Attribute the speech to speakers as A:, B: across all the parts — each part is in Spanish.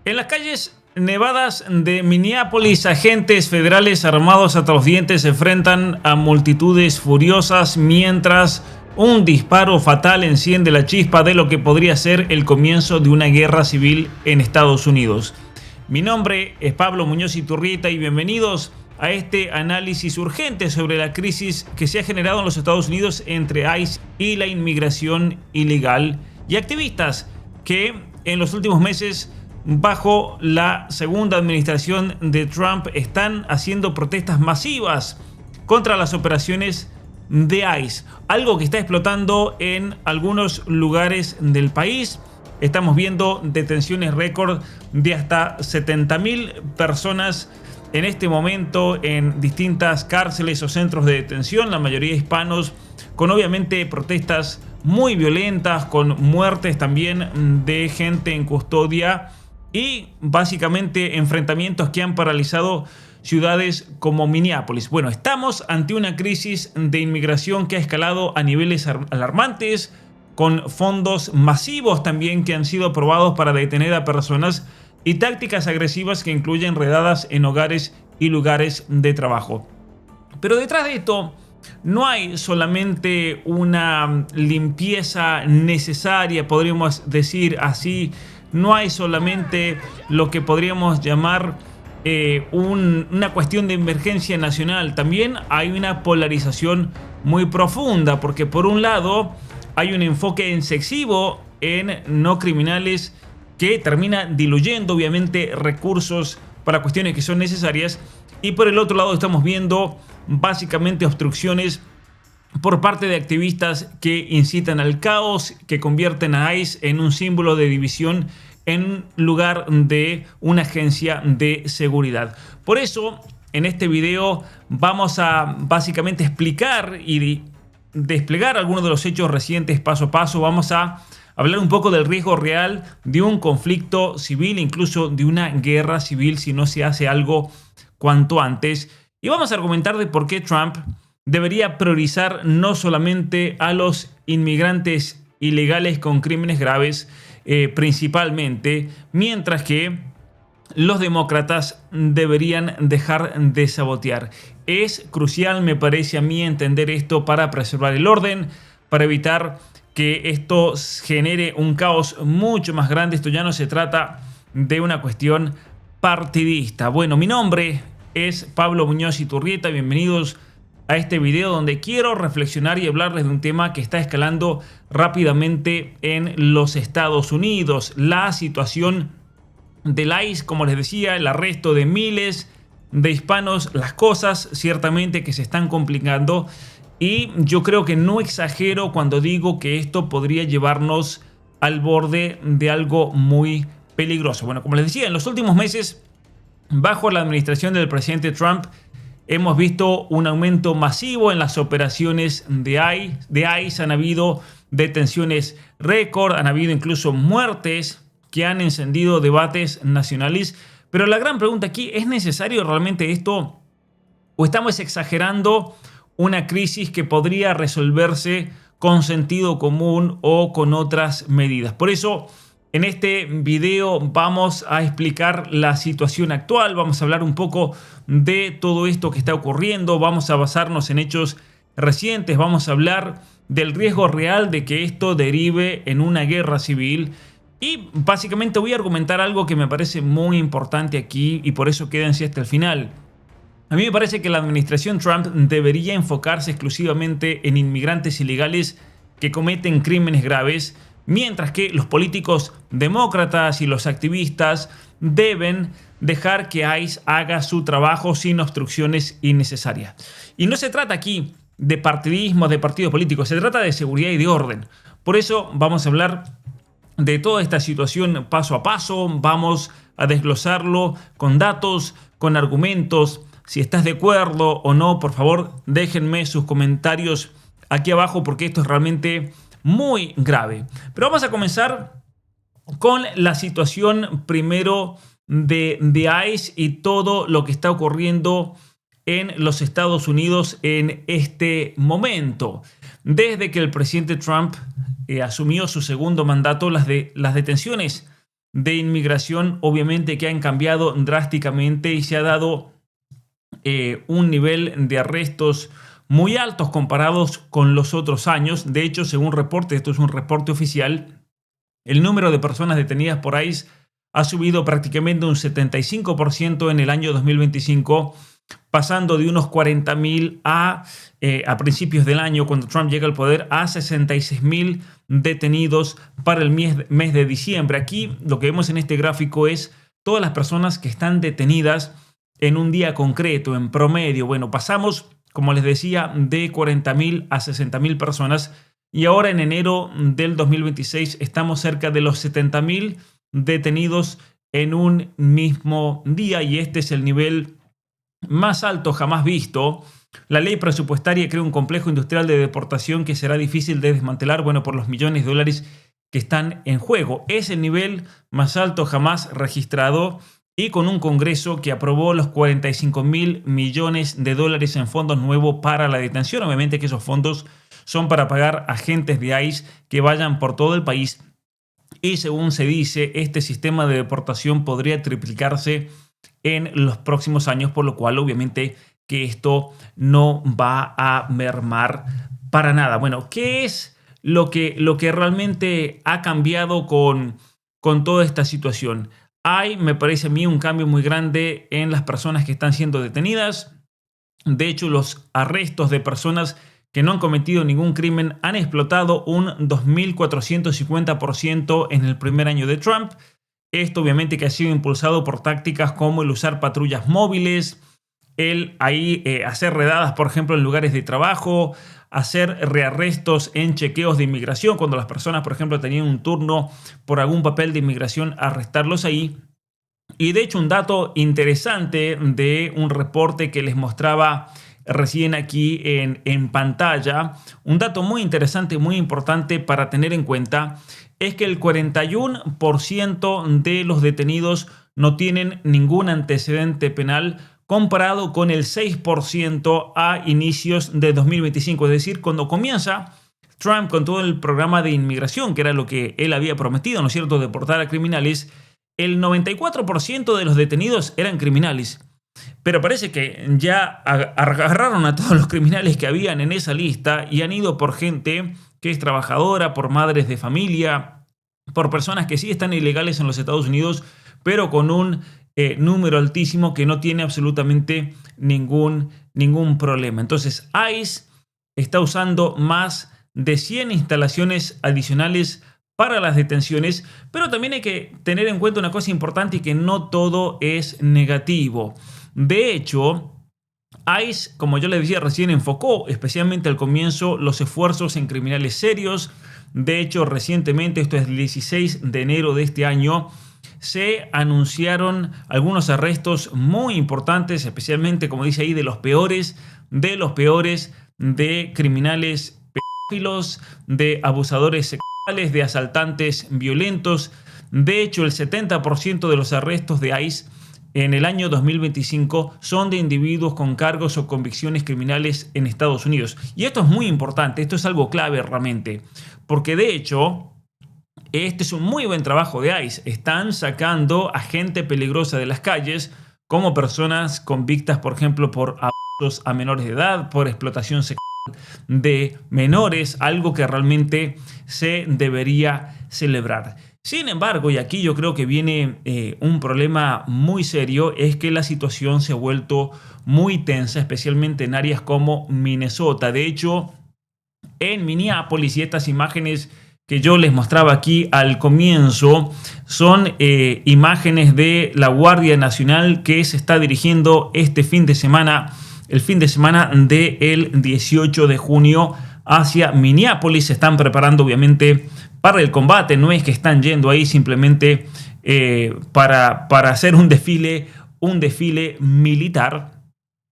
A: En las calles nevadas de Minneapolis, agentes federales armados hasta los dientes se enfrentan a multitudes furiosas mientras un disparo fatal enciende la chispa de lo que podría ser el comienzo de una guerra civil en Estados Unidos. Mi nombre es Pablo Muñoz Iturrieta y bienvenidos a este análisis urgente sobre la crisis que se ha generado en los Estados Unidos entre ICE y la inmigración ilegal y activistas que en los últimos meses, bajo la segunda administración de Trump, están haciendo protestas masivas contra las operaciones de ICE, algo que está explotando en algunos lugares del país. Estamos viendo detenciones récord de hasta 70,000 personas en este momento en distintas cárceles o centros de detención, la mayoría hispanos, con obviamente protestas muy violentas, con muertes también de gente en custodia y básicamente enfrentamientos que han paralizado ciudades como Minneapolis. Bueno, estamos ante una crisis de inmigración que ha escalado a niveles alarmantes, con fondos masivos también que han sido aprobados para detener a personas y tácticas agresivas que incluyen redadas en hogares y lugares de trabajo. Pero detrás de esto no hay solamente una limpieza necesaria, podríamos decir así. No hay solamente lo que podríamos llamar una cuestión de emergencia nacional. También hay una polarización muy profunda, porque por un lado hay un enfoque excesivo en no criminales que termina diluyendo obviamente recursos para cuestiones que son necesarias, y por el otro lado estamos viendo básicamente obstrucciones por parte de activistas que incitan al caos, que convierten a ICE en un símbolo de división en lugar de una agencia de seguridad. Por eso, en este video vamos a básicamente explicar y desplegar algunos de los hechos recientes paso a paso. Vamos a hablar un poco del riesgo real de un conflicto civil, incluso de una guerra civil, si no se hace algo cuanto antes. Y vamos a argumentar de por qué Trump debería priorizar no solamente a los inmigrantes ilegales con crímenes graves, principalmente, mientras que los demócratas deberían dejar de sabotear. Es crucial, me parece a mí, entender esto para preservar el orden, para evitar que esto genere un caos mucho más grande. Esto ya no se trata de una cuestión partidista. Bueno, mi nombre es Pablo Muñoz Iturrieta. Bienvenidos a este video donde quiero reflexionar y hablarles de un tema que está escalando rápidamente en los Estados Unidos. La situación del ICE, como les decía, el arresto de miles de hispanos, las cosas ciertamente que se están complicando, y yo creo que no exagero cuando digo que esto podría llevarnos al borde de algo muy peligroso. Bueno, como les decía, en los últimos meses, bajo la administración del presidente Trump, hemos visto un aumento masivo en las operaciones de ICE. Han habido detenciones récord, han habido incluso muertes que han encendido debates nacionales. Pero la gran pregunta aquí, ¿es necesario realmente esto? ¿O estamos exagerando una crisis que podría resolverse con sentido común o con otras medidas? Por eso, en este video vamos a explicar la situación actual, vamos a hablar un poco de todo esto que está ocurriendo, vamos a basarnos en hechos recientes, vamos a hablar del riesgo real de que esto derive en una guerra civil, y básicamente voy a argumentar algo que me parece muy importante aquí, y por eso quédense hasta el final. A mí me parece que la administración Trump debería enfocarse exclusivamente en inmigrantes ilegales que cometen crímenes graves, mientras que los políticos demócratas y los activistas deben dejar que ICE haga su trabajo sin obstrucciones innecesarias. Y no se trata aquí de partidismo, de partidos políticos, se trata de seguridad y de orden. Por eso vamos a hablar de toda esta situación paso a paso, vamos a desglosarlo con datos, con argumentos. Si estás de acuerdo o no, por favor, déjenme sus comentarios aquí abajo, porque esto es realmente muy grave. Pero vamos a comenzar con la situación primero de ICE y todo lo que está ocurriendo en los Estados Unidos en este momento. Desde que el presidente Trump asumió su segundo mandato, las detenciones de inmigración, obviamente que han cambiado drásticamente y se ha dado un nivel de arrestos muy altos comparados con los otros años. De hecho, según reporte, esto es un reporte oficial, el número de personas detenidas por ICE ha subido prácticamente un 75% en el año 2025, pasando de unos 40.000 a principios del año, cuando Trump llega al poder, a 66.000 detenidos para el mes de diciembre. Aquí lo que vemos en este gráfico es todas las personas que están detenidas en un día concreto, en promedio. Bueno, pasamos, como les decía, de 40.000 a 60.000 personas y ahora en enero del 2026 estamos cerca de los 70.000 detenidos en un mismo día y este es el nivel más alto jamás visto. La ley presupuestaria crea un complejo industrial de deportación que será difícil de desmantelar, bueno, por los millones de dólares que están en juego. Es el nivel más alto jamás registrado y con un Congreso que aprobó los 45.000 millones de dólares en fondos nuevos para la detención. Obviamente que esos fondos son para pagar agentes de ICE que vayan por todo el país y según se dice, este sistema de deportación podría triplicarse en los próximos años, por lo cual obviamente que esto no va a mermar para nada. Bueno, ¿qué es lo que realmente ha cambiado con toda esta situación? Hay, me parece a mí, un cambio muy grande en las personas que están siendo detenidas. De hecho, los arrestos de personas que no han cometido ningún crimen han explotado un 2.450% en el primer año de Trump. Esto obviamente que ha sido impulsado por tácticas como el usar patrullas móviles, el hacer redadas, por ejemplo, en lugares de trabajo, hacer rearrestos en chequeos de inmigración, cuando las personas, por ejemplo, tenían un turno por algún papel de inmigración, arrestarlos ahí. Y de hecho un dato interesante de un reporte que les mostraba recién aquí en pantalla, un dato muy interesante, muy importante para tener en cuenta, es que el 41% de los detenidos no tienen ningún antecedente penal comparado con el 6% a inicios de 2025. Es decir, cuando comienza Trump con todo el programa de inmigración, que era lo que él había prometido, ¿no es cierto?, deportar a criminales, el 94% de los detenidos eran criminales. Pero parece que ya agarraron a todos los criminales que habían en esa lista y han ido por gente que es trabajadora, por madres de familia, por personas que sí están ilegales en los Estados Unidos, pero con un número altísimo que no tiene absolutamente ningún problema. Entonces, ICE está usando más de 100 instalaciones adicionales para las detenciones, pero también hay que tener en cuenta una cosa importante y que no todo es negativo. De hecho, ICE, como yo les decía recién, enfocó especialmente al comienzo los esfuerzos en criminales serios. De hecho, recientemente, esto es el 16 de enero de este año, se anunciaron algunos arrestos muy importantes, especialmente, como dice ahí, de los peores de criminales pedófilos, de abusadores sexuales, de asaltantes violentos. De hecho, el 70% de los arrestos de ICE en el año 2025 son de individuos con cargos o convicciones criminales en Estados Unidos. Y esto es muy importante, esto es algo clave realmente, porque de hecho este es un muy buen trabajo de ICE. Están sacando a gente peligrosa de las calles, como personas convictas, por ejemplo, por abusos a menores de edad, por explotación sexual de menores, algo que realmente se debería celebrar. Sin embargo, y aquí yo creo que viene un problema muy serio, es que la situación se ha vuelto muy tensa, especialmente en áreas como Minnesota. De hecho, en Minneapolis, y estas imágenes que yo les mostraba aquí al comienzo son imágenes de la Guardia Nacional que se está dirigiendo este fin de semana, el fin de semana del 18 de junio hacia Minneapolis. Se están preparando obviamente para el combate, no es que están yendo ahí simplemente para hacer un desfile militar.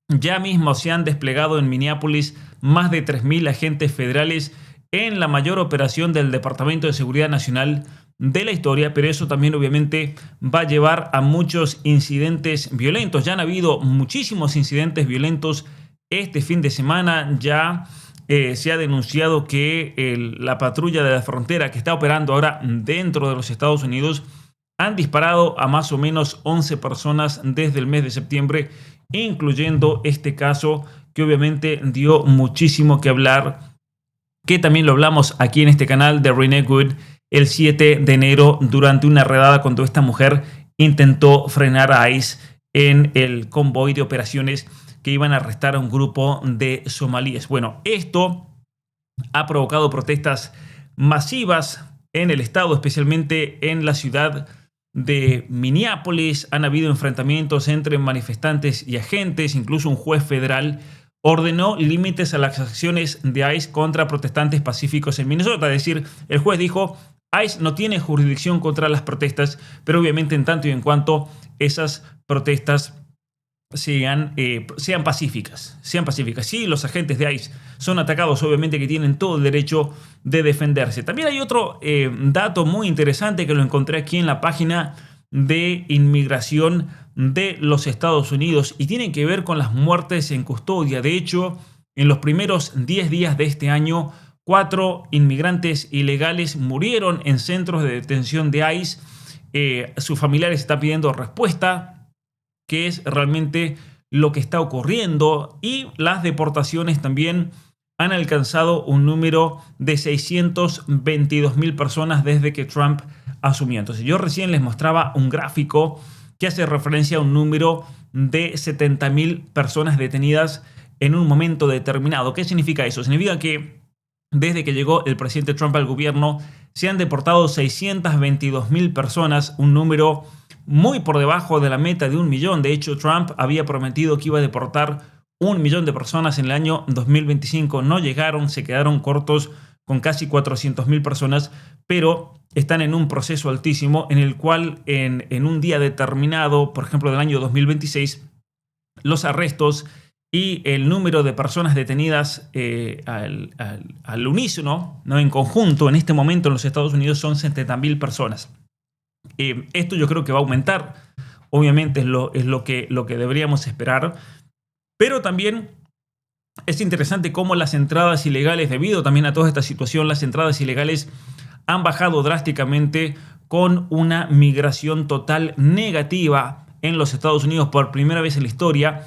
A: Ya mismo se han desplegado en Minneapolis más de 3.000 agentes federales en la mayor operación del Departamento de Seguridad Nacional de la historia, pero eso también obviamente va a llevar a muchos incidentes violentos. Ya han habido muchísimos incidentes violentos este fin de semana. Ya se ha denunciado que la patrulla de la frontera que está operando ahora dentro de los Estados Unidos han disparado a más o menos 11 personas desde el mes de septiembre, incluyendo este caso que obviamente dio muchísimo que hablar, que también lo hablamos aquí en este canal de Renee Good el 7 de enero durante una redada cuando esta mujer intentó frenar a ICE en el convoy de operaciones que iban a arrestar a un grupo de somalíes. Bueno, esto ha provocado protestas masivas en el estado, especialmente en la ciudad de Minneapolis. Han habido enfrentamientos entre manifestantes y agentes. Incluso un juez federal ordenó límites a las acciones de ICE contra protestantes pacíficos en Minnesota. Es decir, el juez dijo: ICE no tiene jurisdicción contra las protestas, pero obviamente en tanto y en cuanto esas protestas sean pacíficas. Sí, los agentes de ICE son atacados, obviamente que tienen todo el derecho de defenderse. También hay otro dato muy interesante que lo encontré aquí en la página de inmigración de los Estados Unidos y tiene que ver con las muertes en custodia. De hecho, en los primeros 10 días de este año, 4 inmigrantes ilegales murieron en centros de detención de ICE. Sus familiares están pidiendo respuesta, qué es realmente lo que está ocurriendo, y las deportaciones también han alcanzado un número de 622,000 personas desde que Trump asumió. Entonces, yo recién les mostraba un gráfico que hace referencia a un número de 70,000 personas detenidas en un momento determinado. ¿Qué significa eso? Significa que desde que llegó el presidente Trump al gobierno se han deportado 622,000 personas, un número muy por debajo de la meta de 1 millón. De hecho, Trump había prometido que iba a deportar 1 millón de personas en el año 2025. No llegaron, se quedaron cortos con casi 400,000 personas, pero están en un proceso altísimo en el cual en un día determinado, por ejemplo del año 2026, los arrestos y el número de personas detenidas al unísono, ¿no?, en conjunto, en este momento en los Estados Unidos son 70,000 personas. Esto yo creo que va a aumentar, obviamente es lo que deberíamos esperar, pero también es interesante cómo las entradas ilegales, debido también a toda esta situación, las entradas ilegales han bajado drásticamente, con una migración total negativa en los Estados Unidos por primera vez en la historia.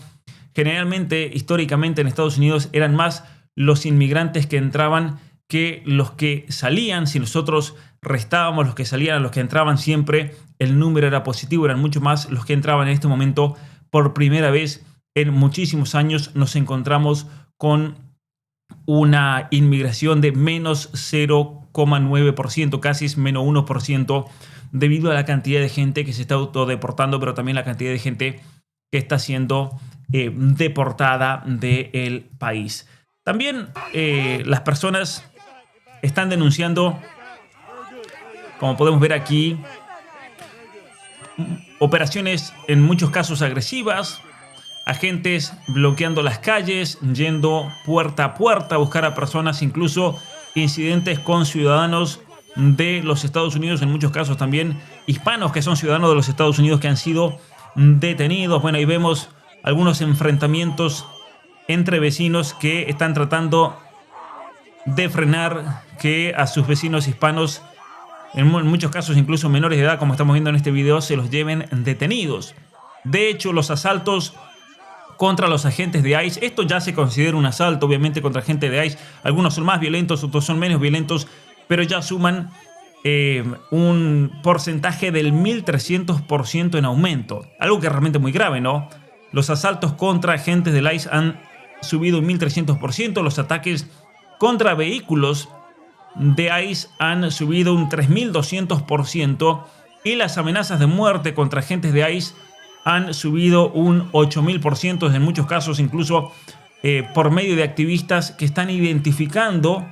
A: Generalmente, históricamente en Estados Unidos eran más los inmigrantes que entraban que los que salían. Si nosotros restábamos los que salían a los que entraban, siempre el número era positivo, eran mucho más los que entraban. En este momento, por primera vez en muchísimos años, nos encontramos con una inmigración de menos 0,9%, casi es menos 1%, debido a la cantidad de gente que se está autodeportando, pero también la cantidad de gente que está siendo deportada del país. También las personas están denunciando, como podemos ver aquí, operaciones en muchos casos agresivas, agentes bloqueando las calles, yendo puerta a puerta a buscar a personas, incluso incidentes con ciudadanos de los Estados Unidos, en muchos casos también hispanos que son ciudadanos de los Estados Unidos que han sido detenidos. Bueno, ahí vemos algunos enfrentamientos entre vecinos que están tratando de frenar que a sus vecinos hispanos, en muchos casos incluso menores de edad, como estamos viendo en este video, se los lleven detenidos. De hecho, los asaltos contra los agentes de ICE, esto ya se considera un asalto, obviamente, contra agentes de ICE. Algunos son más violentos, otros son menos violentos, pero ya suman un porcentaje del 1.300% en aumento. Algo que es realmente muy grave, ¿no? Los asaltos contra agentes del ICE han subido un 1.300%, los ataques contra vehículos de ICE han subido un 3.200% y las amenazas de muerte contra agentes de ICE han subido un 8.000%, en muchos casos incluso por medio de activistas que están identificando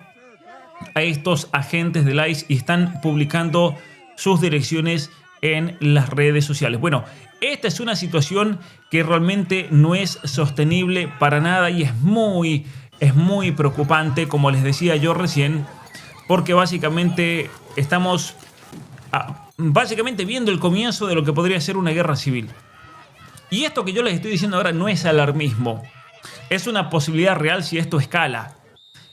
A: a estos agentes del ICE y están publicando sus direcciones en las redes sociales. Bueno, esta es una situación que realmente no es sostenible para nada y es muy preocupante, como les decía yo recién, porque básicamente estamos viendo el comienzo de lo que podría ser una guerra civil. Y esto que yo les estoy diciendo ahora no es alarmismo, es una posibilidad real si esto escala.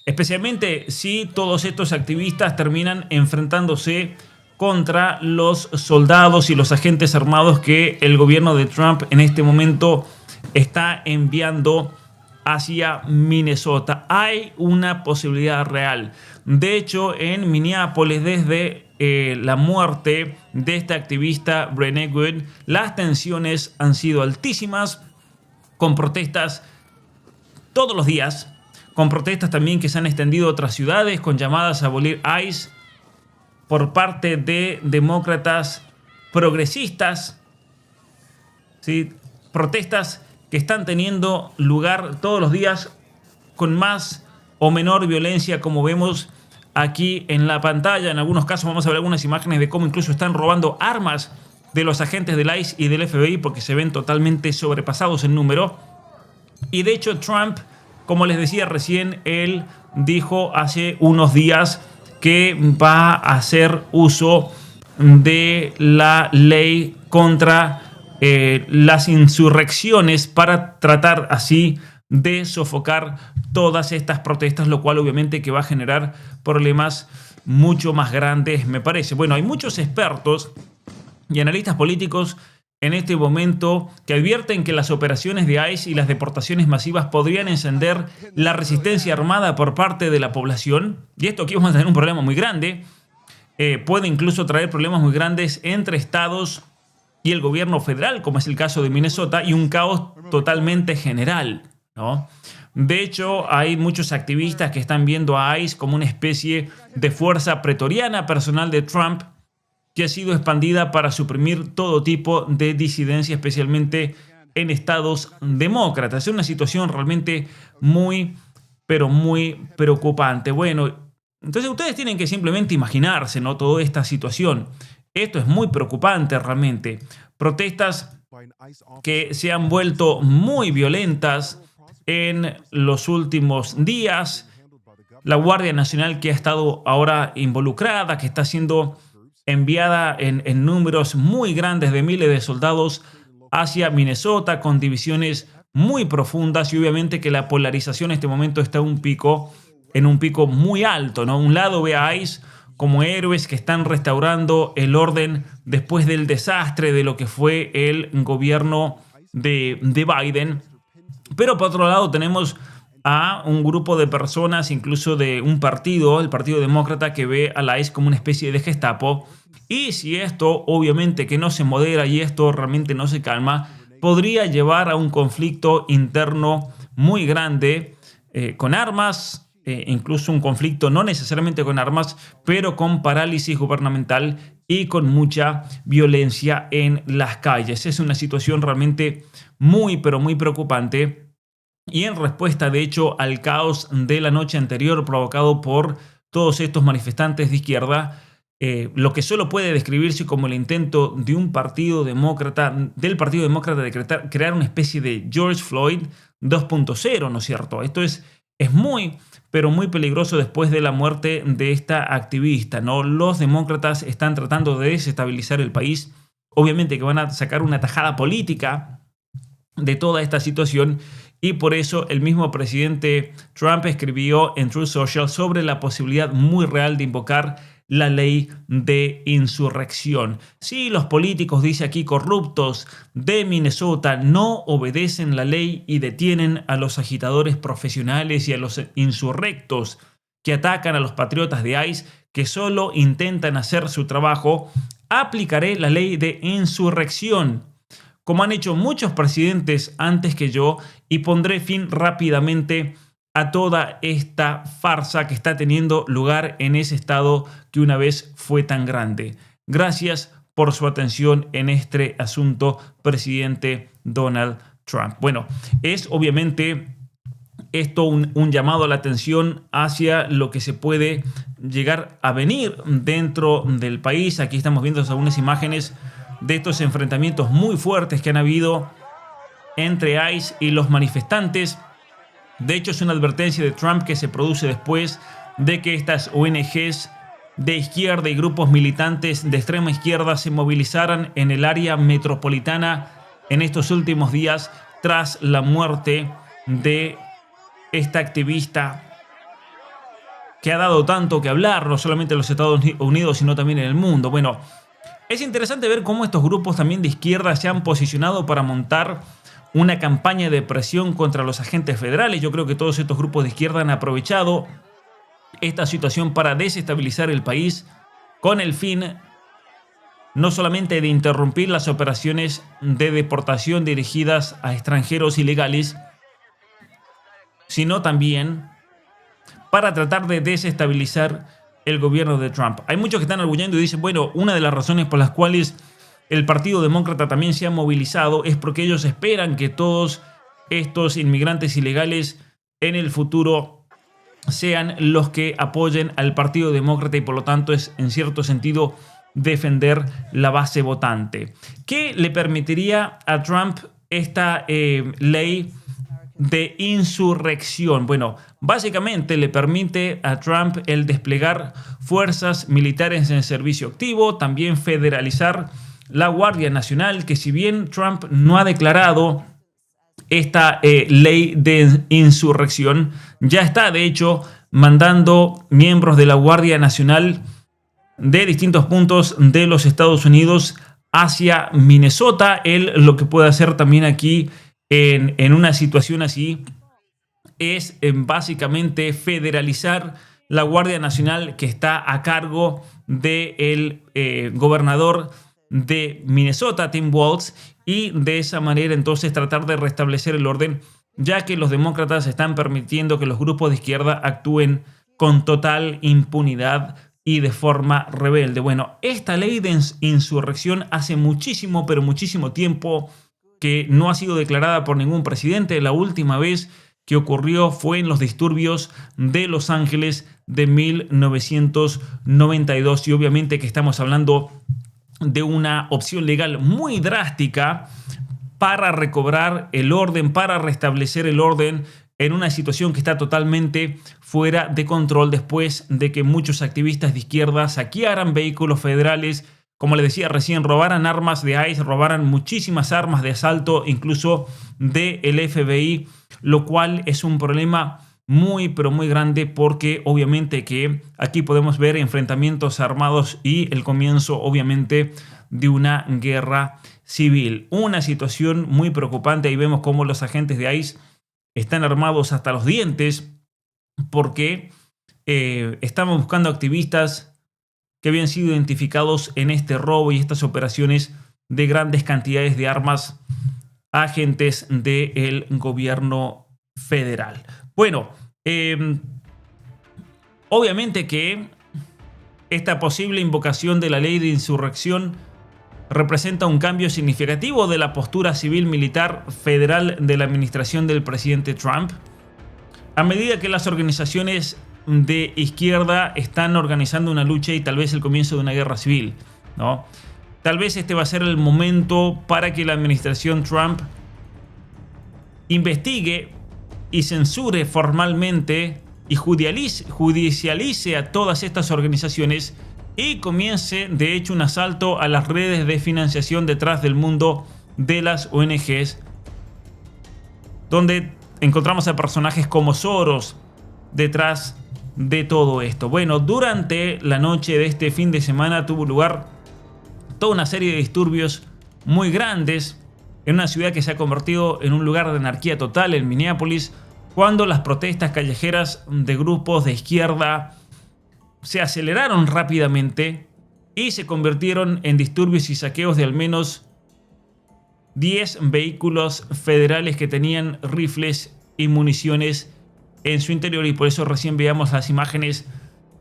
A: Especialmente si todos estos activistas terminan enfrentándose con contra los soldados y los agentes armados que el gobierno de Trump en este momento está enviando hacia Minnesota. Hay una posibilidad real. De hecho, en Minneapolis, desde la muerte de esta activista Brené Wood, las tensiones han sido altísimas, con protestas todos los días, con protestas también que se han extendido a otras ciudades, con llamadas a abolir ICE por parte de demócratas progresistas, ¿sí? Protestas que están teniendo lugar todos los días con más o menor violencia, como vemos aquí en la pantalla. En algunos casos vamos a ver algunas imágenes de cómo incluso están robando armas de los agentes del ICE y del FBI porque se ven totalmente sobrepasados en número. Y de hecho Trump, como les decía recién, él dijo hace unos días que va a hacer uso de la ley contra las insurrecciones para tratar así de sofocar todas estas protestas, lo cual obviamente que va a generar problemas mucho más grandes, me parece. Bueno, hay muchos expertos y analistas políticos en este momento que advierten que las operaciones de ICE y las deportaciones masivas podrían encender la resistencia armada por parte de la población. Y esto aquí vamos a tener un problema muy grande. Puede incluso traer problemas muy grandes entre estados y el gobierno federal, como es el caso de Minnesota, y un caos totalmente general, ¿no? De hecho, hay muchos activistas que están viendo a ICE como una especie de fuerza pretoriana personal de Trump, que ha sido expandida para suprimir todo tipo de disidencia, especialmente en estados demócratas. Es una situación realmente muy, pero muy preocupante. Bueno, entonces ustedes tienen que simplemente imaginarse, ¿no?, toda esta situación. Esto es muy preocupante realmente. Protestas que se han vuelto muy violentas en los últimos días. La Guardia Nacional que ha estado ahora involucrada, que está siendo enviada en números muy grandes de miles de soldados hacia Minnesota con divisiones muy profundas, y obviamente que la polarización en este momento está en un pico muy alto, ¿no? Un lado ve a ICE como héroes que están restaurando el orden después del desastre de lo que fue el gobierno de Biden. Pero por otro lado tenemos a un grupo de personas, incluso de un partido, el Partido Demócrata, que ve a la ICE como una especie de Gestapo. Y si esto obviamente que no se modera y esto realmente no se calma, podría llevar a un conflicto interno muy grande con armas, incluso un conflicto no necesariamente con armas, pero con parálisis gubernamental y con mucha violencia en las calles. Es una situación realmente muy, pero muy preocupante. Y en respuesta, de hecho, al caos de la noche anterior provocado por todos estos manifestantes de izquierda, lo que solo puede describirse como el intento de un partido demócrata, del Partido Demócrata, de crear una especie de George Floyd 2.0, ¿no es cierto? Esto es muy, pero muy peligroso después de la muerte de esta activista, ¿no? Los demócratas están tratando de desestabilizar el país. Obviamente que van a sacar una tajada política de toda esta situación, y por eso el mismo presidente Trump escribió en Truth Social sobre la posibilidad muy real de invocar la ley de insurrección. Si los políticos, dice aquí, corruptos de Minnesota no obedecen la ley y detienen a los agitadores profesionales y a los insurrectos que atacan a los patriotas de ICE que solo intentan hacer su trabajo, aplicaré la ley de insurrección, como han hecho muchos presidentes antes que yo, y pondré fin rápidamente a toda esta farsa que está teniendo lugar en ese estado que una vez fue tan grande. Gracias por su atención en este asunto, presidente Donald Trump. Bueno, es obviamente esto un llamado a la atención hacia lo que se puede llegar a venir dentro del país. Aquí estamos viendo algunas imágenes de estos enfrentamientos muy fuertes que han habido entre ICE y los manifestantes. De hecho, es una advertencia de Trump que se produce después de que estas ONGs de izquierda y grupos militantes de extrema izquierda se movilizaran en el área metropolitana en estos últimos días tras la muerte de esta activista que ha dado tanto que hablar, no solamente en los Estados Unidos, sino también en el mundo. Bueno, es interesante ver cómo estos grupos también de izquierda se han posicionado para montar una campaña de presión contra los agentes federales. Yo creo que todos estos grupos de izquierda han aprovechado esta situación para desestabilizar el país con el fin no solamente de interrumpir las operaciones de deportación dirigidas a extranjeros ilegales, sino también para tratar de desestabilizar el gobierno de Trump. Hay muchos que están arguyendo y dicen, bueno, una de las razones por las cuales el Partido Demócrata también se ha movilizado es porque ellos esperan que todos estos inmigrantes ilegales en el futuro sean los que apoyen al Partido Demócrata y por lo tanto es en cierto sentido defender la base votante. ¿Qué le permitiría a Trump esta ley de insurrección? Bueno, básicamente le permite a Trump el desplegar fuerzas militares en servicio activo, también federalizar la Guardia Nacional, que si bien Trump no ha declarado esta ley de insurrección, ya está de hecho mandando miembros de la Guardia Nacional de distintos puntos de los Estados Unidos hacia Minnesota. Él lo que puede hacer también aquí en una situación así es básicamente federalizar la Guardia Nacional que está a cargo del gobernador de Minnesota, Tim Walz, y de esa manera entonces tratar de restablecer el orden, ya que los demócratas están permitiendo que los grupos de izquierda actúen con total impunidad y de forma rebelde. Bueno, esta ley de insurrección hace muchísimo, pero muchísimo tiempo que no ha sido declarada por ningún presidente. La última vez que ocurrió fue en los disturbios de Los Ángeles de 1992 y obviamente que estamos hablando de una opción legal muy drástica para recobrar el orden, para restablecer el orden en una situación que está totalmente fuera de control después de que muchos activistas de izquierda saquearan vehículos federales, como les decía recién, robaran armas de ICE, robaran muchísimas armas de asalto, incluso del FBI, lo cual es un problema muy, pero muy grande porque obviamente que aquí podemos ver enfrentamientos armados y el comienzo obviamente de una guerra civil. Una situación muy preocupante y vemos cómo los agentes de ICE están armados hasta los dientes porque estaban buscando activistas que habían sido identificados en este robo y estas operaciones de grandes cantidades de armas a agentes del gobierno federal. Bueno, obviamente que esta posible invocación de la ley de insurrección representa un cambio significativo de la postura civil-militar federal de la administración del presidente Trump. A medida que las organizaciones de izquierda están organizando una lucha y tal vez el comienzo de una guerra civil, ¿no? Tal vez este va a ser el momento para que la administración Trump investigue y censure formalmente y judicialice a todas estas organizaciones y comience de hecho un asalto a las redes de financiación detrás del mundo de las ONGs, donde encontramos a personajes como Soros detrás de todo esto. Bueno, durante la noche de este fin de semana tuvo lugar toda una serie de disturbios muy grandes en una ciudad que se ha convertido en un lugar de anarquía total, en Minneapolis, cuando las protestas callejeras de grupos de izquierda se aceleraron rápidamente y se convirtieron en disturbios y saqueos de al menos 10 vehículos federales que tenían rifles y municiones en su interior, y por eso recién veíamos las imágenes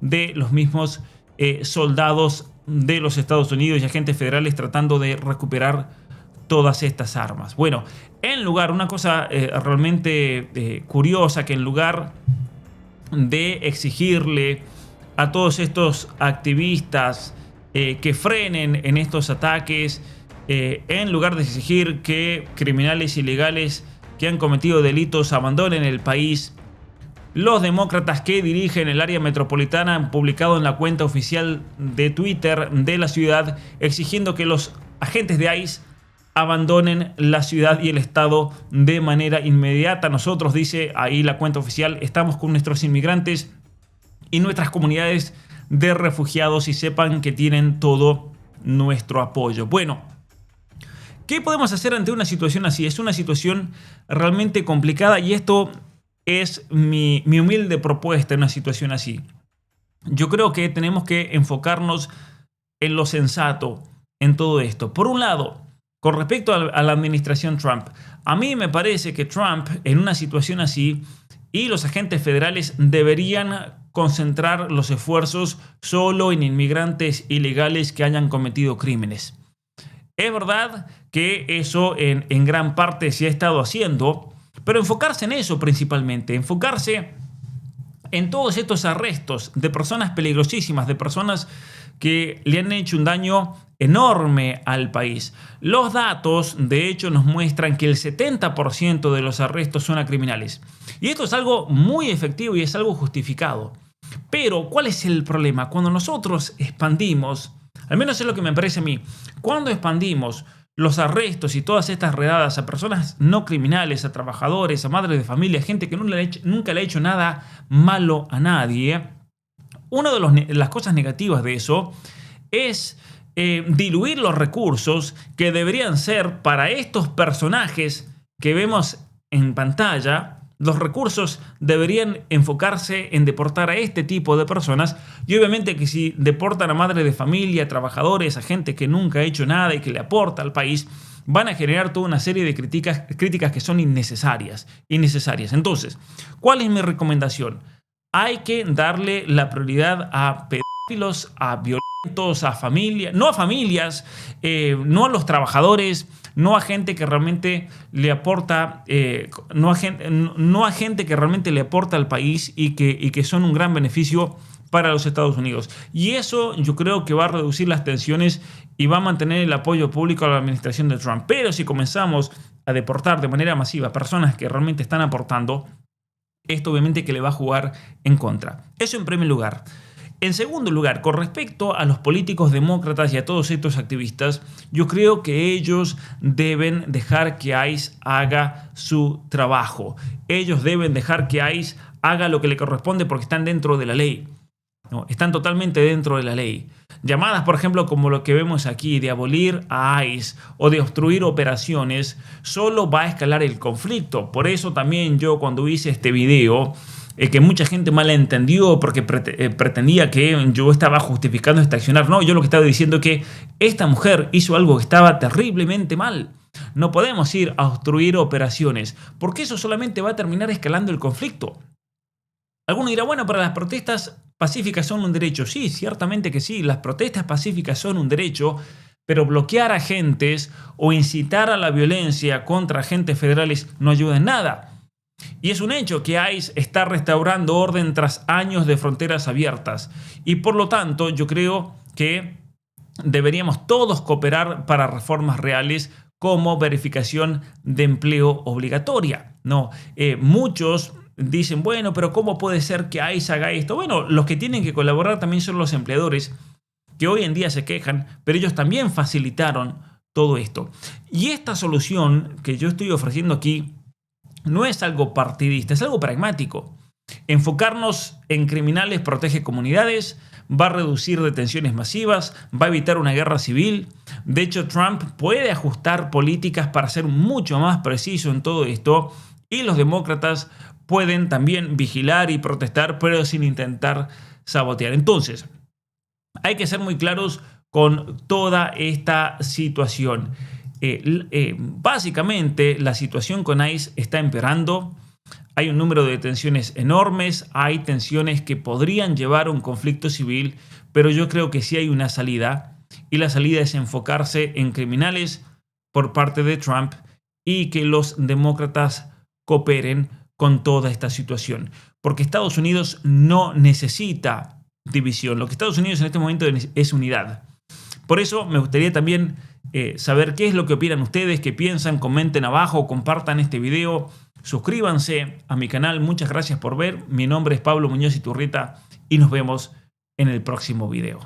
A: de los mismos soldados de los Estados Unidos y agentes federales tratando de recuperar todas estas armas. Bueno, en lugar, una cosa realmente curiosa, que en lugar de exigirle a todos estos activistas que frenen en estos ataques, en lugar de exigir que criminales ilegales que han cometido delitos abandonen el país, los demócratas que dirigen el área metropolitana han publicado en la cuenta oficial de Twitter de la ciudad exigiendo que los agentes de ICE abandonen la ciudad y el estado de manera inmediata. Nosotros, dice ahí la cuenta oficial, estamos con nuestros inmigrantes y nuestras comunidades de refugiados y sepan que tienen todo nuestro apoyo. Bueno, ¿qué podemos hacer ante una situación así? Es una situación realmente complicada y esto es mi humilde propuesta en una situación así. Yo creo que tenemos que enfocarnos en lo sensato en todo esto. Por un lado, con respecto a la administración Trump, a mí me parece que Trump en una situación así y los agentes federales deberían concentrar los esfuerzos solo en inmigrantes ilegales que hayan cometido crímenes. Es verdad que eso en gran parte se ha estado haciendo, pero enfocarse en eso principalmente, enfocarse en todos estos arrestos de personas peligrosísimas, de personas que le han hecho un daño enorme al país. Los datos, de hecho, nos muestran que el 70% de los arrestos son a criminales. Y esto es algo muy efectivo y es algo justificado. Pero, ¿cuál es el problema? Cuando nosotros expandimos, al menos es lo que me parece a mí, cuando expandimos los arrestos y todas estas redadas a personas no criminales, a trabajadores, a madres de familia, gente que nunca le ha hecho nada malo a nadie, una de las cosas negativas de eso es diluir los recursos que deberían ser para estos personajes que vemos en pantalla. Los recursos deberían enfocarse en deportar a este tipo de personas y obviamente que si deportan a madres de familia, a trabajadores, a gente que nunca ha hecho nada y que le aporta al país, van a generar toda una serie de críticas que son innecesarias. Entonces, ¿cuál es mi recomendación? Hay que darle la prioridad a pedófilos, a violentos, a familias, no a familias, no a los trabajadores, no a gente que realmente le aporta, no a gente que realmente le aporta al país y que son un gran beneficio para los Estados Unidos. Y eso yo creo que va a reducir las tensiones y va a mantener el apoyo público a la administración de Trump. Pero si comenzamos a deportar de manera masiva personas que realmente están aportando, esto obviamente que le va a jugar en contra. Eso en primer lugar. En segundo lugar, con respecto a los políticos demócratas y a todos estos activistas, yo creo que ellos deben dejar que ICE haga su trabajo. Ellos deben dejar que ICE haga lo que le corresponde porque están dentro de la ley. No, están totalmente dentro de la ley. Llamadas, por ejemplo, como lo que vemos aquí, de abolir a ICE o de obstruir operaciones, solo va a escalar el conflicto. Por eso también yo cuando hice este video, que mucha gente malentendió porque pretendía que yo estaba justificando este accionar. No, yo lo que estaba diciendo es que esta mujer hizo algo que estaba terriblemente mal. No podemos ir a obstruir operaciones porque eso solamente va a terminar escalando el conflicto. Alguno dirá, bueno, pero las protestas pacíficas son un derecho. Sí, ciertamente que sí, las protestas pacíficas son un derecho, pero bloquear agentes o incitar a la violencia contra agentes federales no ayuda en nada. Y es un hecho que ICE está restaurando orden tras años de fronteras abiertas. Y por lo tanto, yo creo que deberíamos todos cooperar para reformas reales como verificación de empleo obligatoria. No, muchos dicen, bueno, pero ¿cómo puede ser que ICE haga esto? Bueno, los que tienen que colaborar también son los empleadores, que hoy en día se quejan, pero ellos también facilitaron todo esto. Y esta solución que yo estoy ofreciendo aquí no es algo partidista, es algo pragmático. Enfocarnos en criminales protege comunidades, va a reducir detenciones masivas, va a evitar una guerra civil. De hecho, Trump puede ajustar políticas para ser mucho más preciso en todo esto y los demócratas pueden también vigilar y protestar, pero sin intentar sabotear. Entonces, hay que ser muy claros con toda esta situación. Básicamente la situación con ICE está empeorando, hay un número de detenciones enormes, hay tensiones que podrían llevar a un conflicto civil, pero yo creo que sí hay una salida y la salida es enfocarse en criminales por parte de Trump y que los demócratas cooperen con toda esta situación, porque Estados Unidos no necesita división, lo que Estados Unidos en este momento es unidad. Por eso me gustaría también saber qué es lo que opinan ustedes, qué piensan, comenten abajo, compartan este video, suscríbanse a mi canal. Muchas gracias por ver. Mi nombre es Pablo Muñoz Iturrieta y nos vemos en el próximo video.